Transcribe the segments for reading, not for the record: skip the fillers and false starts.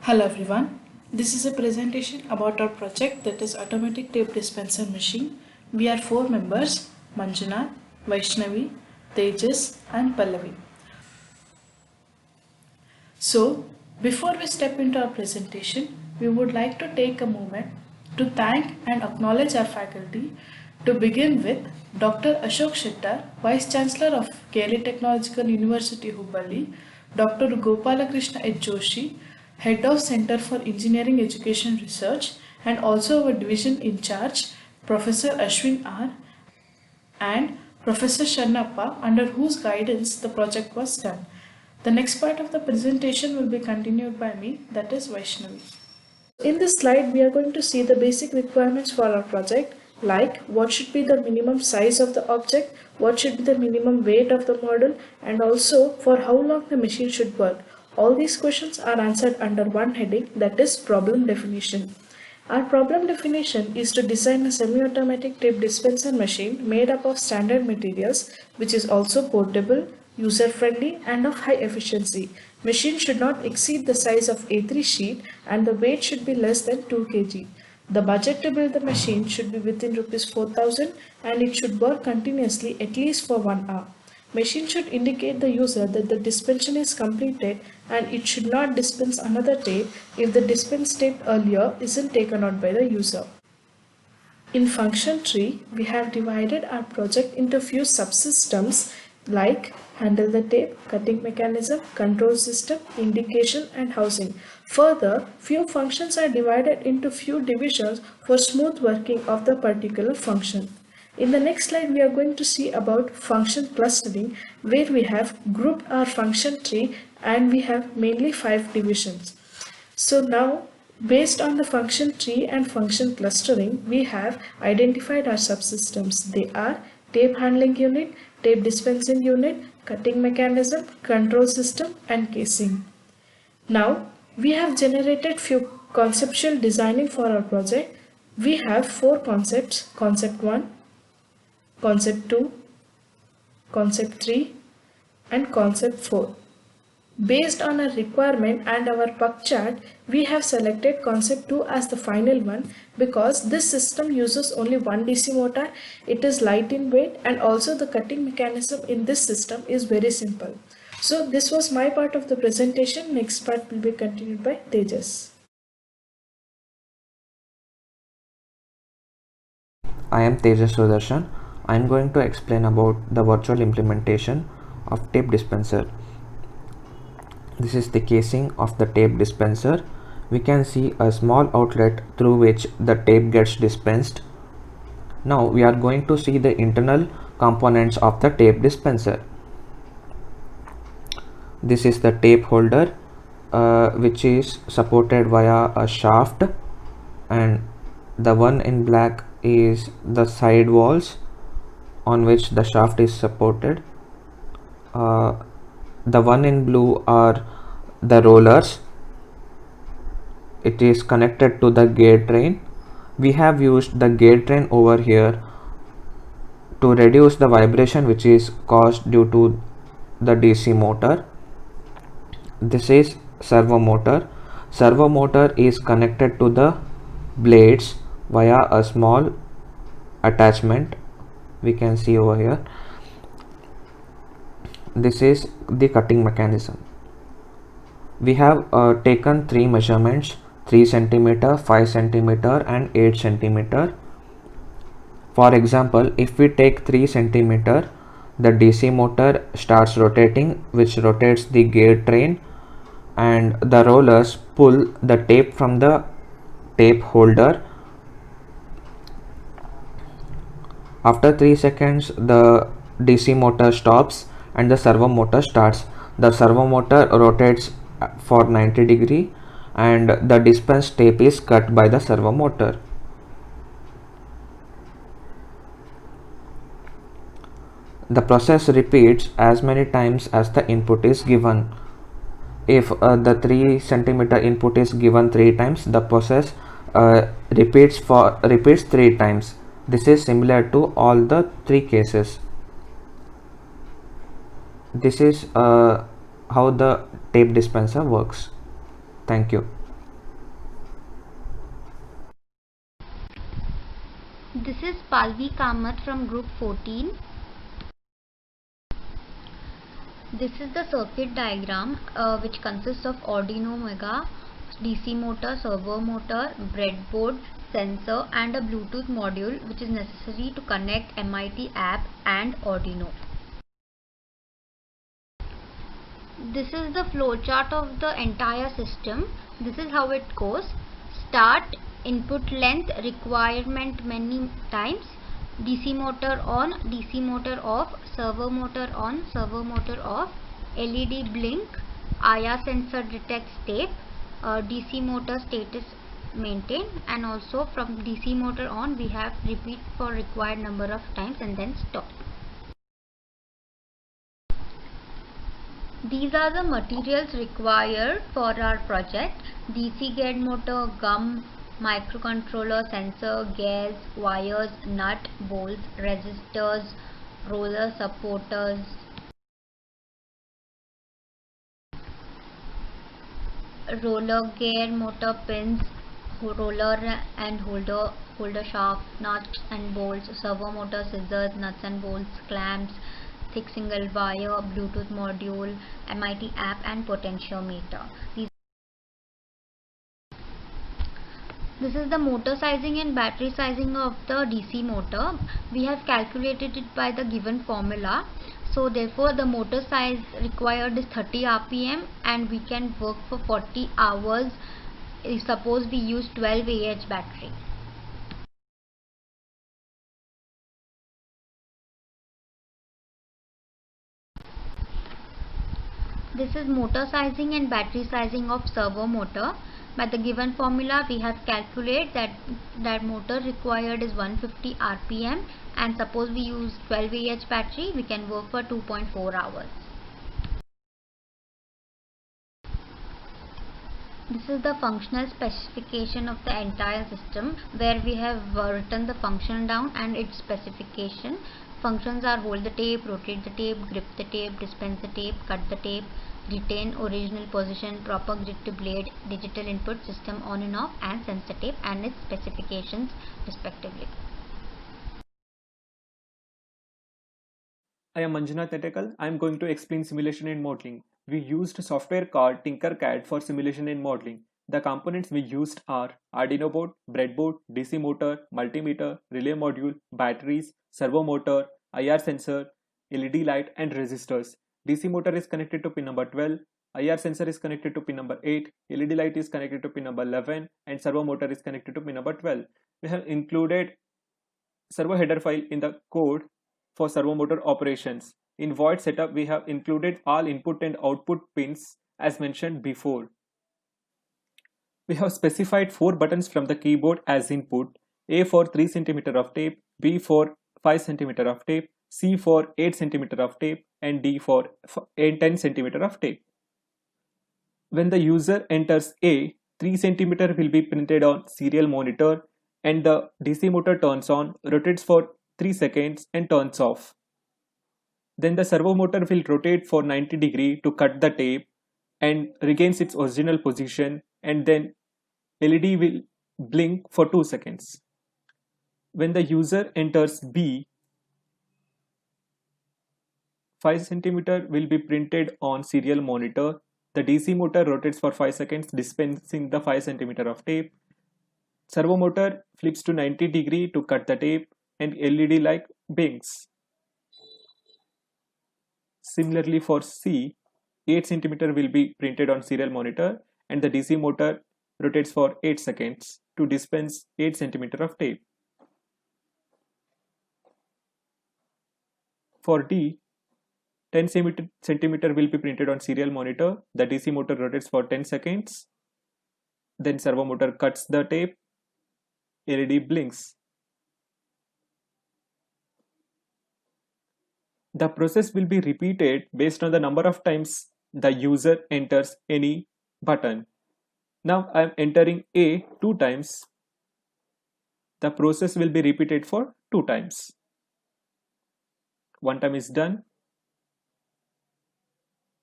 Hello everyone. This is a presentation about our project that is automatic tape dispenser machine. We are four members: Manjuna, Vaishnavi, Tejas and Pallavi. So, before we step into our presentation, we would like to take a moment to thank and acknowledge our faculty. To begin with, Dr. Ashok Shettar, Vice Chancellor of KLE Technological University, Hubballi, Dr. Gopalakrishna H. Joshi, Head of Center for Engineering Education Research, and also our division in charge, Professor Ashwin R. and Professor Shannappa, under whose guidance the project was done. The next part of the presentation will be continued by me, that is Vaishnavi. In this slide, we are going to see the basic requirements for our project, like what should be the minimum size of the object, what should be the minimum weight of the model, and also for how long the machine should work. All these questions are answered under one heading, that is problem definition. Our problem definition is to design a semi-automatic tape dispenser machine made up of standard materials, which is also portable, user-friendly and of high efficiency. Machine should not exceed the size of A3 sheet and the weight should be less than 2 kg. The budget to build the machine should be within Rs 4,000 and it should work continuously at least for 1 hour. Machine should indicate the user that the dispensation is completed and it should not dispense another tape if the dispensed tape earlier isn't taken out by the user. In function tree, we have divided our project into few subsystems like handle the tape, cutting mechanism, control system, indication and housing. Further, few functions are divided into few divisions for smooth working of the particular function. In the next slide, we are going to see about function clustering, where we have grouped our function tree and we have mainly 5 divisions. So now, based on the function tree and function clustering, we have identified our subsystems. They are tape handling unit, tape dispensing unit, cutting mechanism, control system and casing. Now, we have generated few conceptual designing for our project. We have 4 concepts: concept 1, concept 2, concept 3 and concept 4. Based on our requirement and our puck chart, we have selected concept 2 as the final one because this system uses only one DC motor, it is light in weight and also the cutting mechanism in this system is very simple. So this was my part of the presentation. Next part will be continued by Tejas. I am Tejas Sudarshan. I am going to explain about the virtual implementation of tape dispenser. This is the casing of the tape dispenser. We can see a small outlet through which the tape gets dispensed. Now we are going to see the internal components of the tape dispenser. This is the tape holder, which is supported via a shaft, and the one in black is the side walls on which the shaft is supported. The one in blue are the rollers. It is connected to the gear train. We have used the gear train over here to reduce the vibration which is caused due to the DC motor. This is servo motor. Servo motor is connected to the blades via a small attachment. We can see over here. This is the cutting mechanism. We have taken 3 measurements: 3 cm, 5 cm and 8 cm. For example, if we take 3 cm, the DC motor starts rotating, which rotates the gear train, and the rollers pull the tape from the tape holder. After 3 seconds, the DC motor stops and the servo motor starts. The servo motor rotates for 90 degree and the dispensed tape is cut by the servo motor. The process repeats as many times as the input is given. If the 3 cm input is given 3 times, the process repeats 3 times. This is similar to all the 3 cases. This is how the tape dispenser works. Thank you. This is Palvi Kamath from group 14. This is the circuit diagram which consists of Arduino Mega, DC motor, servo motor, breadboard, sensor and a Bluetooth module which is necessary to connect MIT app and Arduino. This is the flowchart of the entire system. This is how it goes. Start, input length, requirement many times, DC motor on, DC motor off, servo motor on, servo motor off, LED blink, IR sensor detects tape, DC motor status maintain, and also from DC motor on we have repeat for required number of times and then stop. These are the materials required for our project: DC gate motor, gum, microcontroller, sensor, gears, wires, nut, bolts, resistors, roller supporters, roller gear motor pins, roller and holder shaft, nuts and bolts, servo motor scissors, nuts and bolts, clamps, thick single wire, Bluetooth module, MIT app and potentiometer. This is the motor sizing and battery sizing of the DC motor. We have calculated it by the given formula. So therefore the motor size required is 30 rpm and we can work for 40 hours if suppose we use 12 Ah battery. This is motor sizing and battery sizing of servo motor. By the given formula we have calculated that motor required is 150 rpm and suppose we use 12 Ah battery, we can work for 2.4 hours. This is the functional specification of the entire system where we have written the function down and its specification. Functions are hold the tape, rotate the tape, grip the tape, dispense the tape, cut the tape, retain original position, proper grid to blade, digital input, system on and off, and sense the tape and its specifications respectively. I am Manjunath Netekal. I am going to explain simulation and modeling. We used software called Tinkercad for simulation and modeling. The components we used are Arduino board, breadboard, DC motor, multimeter, relay module, batteries, servo motor, IR sensor, LED light and resistors. DC motor is connected to pin number 12, IR sensor is connected to pin number 8, LED light is connected to pin number 11 and servo motor is connected to pin number 12. We have included servo header file in the code for servo motor operations. In void setup, we have included all input and output pins as mentioned before. We have specified 4 buttons from the keyboard as input: A for 3 cm of tape, B for 5 cm of tape, C for 8 cm of tape, and D for 10 cm of tape. When the user enters A, 3 cm will be printed on serial monitor and the DC motor turns on, rotates for 3 seconds and turns off. Then the servo motor will rotate for 90 degrees to cut the tape and regains its original position, and then LED will blink for 2 seconds. When the user enters B, 5 cm will be printed on serial monitor. The DC motor rotates for 5 seconds, dispensing the 5 cm of tape. Servo motor flips to 90 degrees to cut the tape and LED light blinks. Similarly for C, 8 cm will be printed on serial monitor and the DC motor rotates for 8 seconds to dispense 8 cm of tape. For D, 10 cm will be printed on serial monitor. The DC motor rotates for 10 seconds. Then servo motor cuts the tape. LED blinks. The process will be repeated based on the number of times the user enters any button. Now I am entering A 2 times. The process will be repeated for 2 times. 1 time is done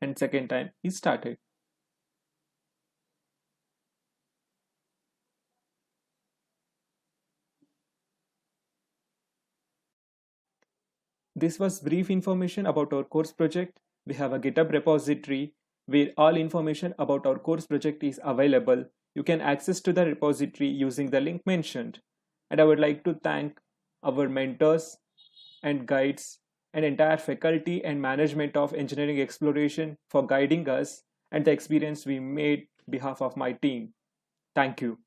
and second time is started. This was brief information about our course project. We have a GitHub repository where all information about our course project is available. You can access to the repository using the link mentioned. And I would like to thank our mentors and guides and entire faculty and management of engineering exploration for guiding us and the experience we made behalf of my team. Thank you.